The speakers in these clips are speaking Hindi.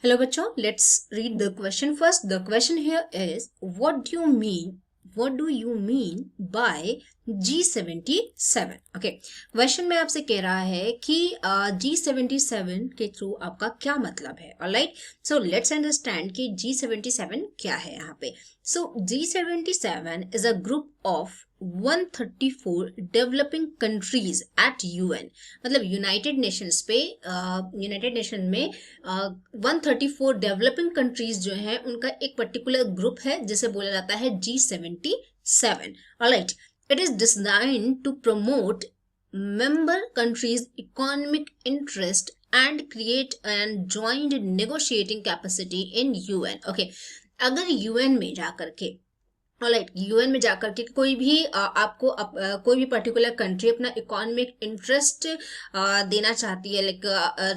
Hello बच्चों, let's read the question first. The question here is, what do you mean by G77? Okay, question में आपसे कह रहा है कि G77 के थ्रू आपका क्या मतलब है. ऑलराइट, सो लेट्स अंडरस्टैंड कि G77 क्या है यहाँ पे. सो G77 is a group of 134 developing countries at UN. मतलब यूनाइटेड नेशंस पे यूनाइटेड नेशन में 134 डेवलपिंग कंट्रीज जो है उनका एक पर्टिकुलर ग्रुप है जिसे बोला जाता है G77. Alright, it is designed to promote member countries economic interest and create an joint negotiating capacity in UN. Okay, अगर UN में जाकर के यूएन में जाकर के कोई भी आपको कोई भी पर्टिकुलर कंट्री अपना इकोनॉमिक इंटरेस्ट देना चाहती है,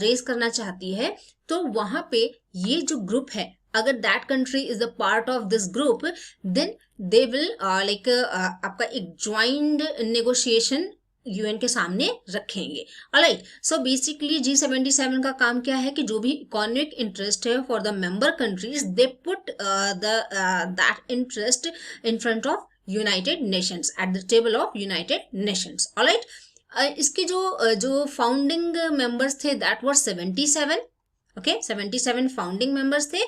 रेज करना चाहती है, तो वहां पे ये जो ग्रुप है, अगर that country is a part of this group, then they will आपका एक ज्वाइंट नेगोशिएशन यूएन के सामने रखेंगे. ऑलराइट, सो बेसिकली G77 का काम क्या है कि जो भी इकोनॉमिक इंटरेस्ट है for the member countries, they put that interest in front of United Nations, at the table of United Nations. Alright, इसके जो फाउंडिंग मेंबर्स थे, that were 77. Okay, 77 founding members थे.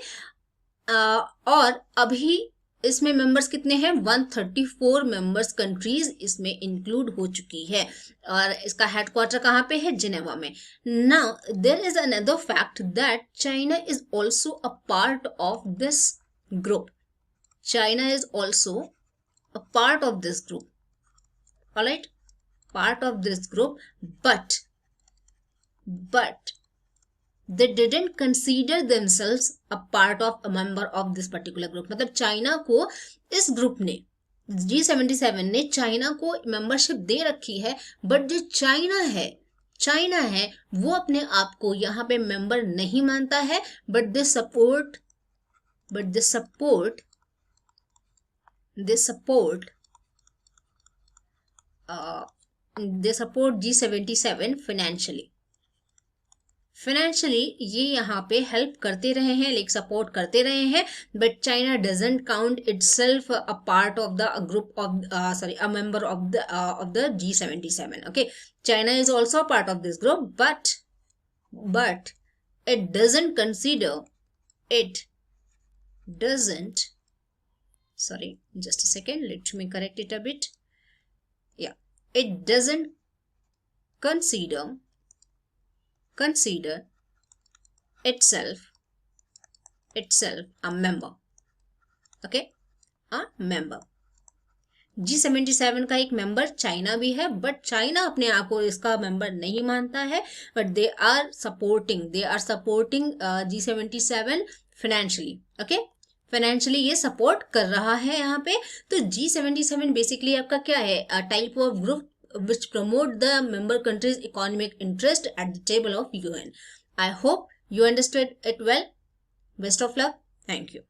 और अभी इसमें मेंबर्स कितने हैं? 134 मेंबर्स कंट्रीज इसमें इंक्लूड हो चुकी है. और इसका हेडक्वार्टर कहाँ पे है? जिनेवा में. Now there is another fact that China is also a part of this group. China is also a part of this group. Alright, part of this group, but they didn't consider themselves a part of a member of this particular group. मतलब चाइना को इस ग्रुप ने, G77 ने चाइना को मेंबरशिप दे रखी है, बट जो चाइना है वो अपने आप को यहाँ पे मेंबर नहीं मानता है, but they support G77 financially ये यहाँ पे हेल्प करते रहे हैं, सपोर्ट करते रहे हैं, but China doesn't count itself a part of the group of a member of the G77. Okay, China is also a part of this group, but it doesn't consider itself a member. Okay, a member. G77 का एक मेंबर चाइना भी है, बट चाइना अपने आप को इसका मेंबर नहीं मानता है, but they are supporting G77 financially. Okay, financially ये सपोर्ट कर रहा है यहाँ पे. तो G77 बेसिकली आपका क्या है? A type of group which promote the member countries' economic interest at the table of UN. I hope you understood it well. Best of luck. Thank you.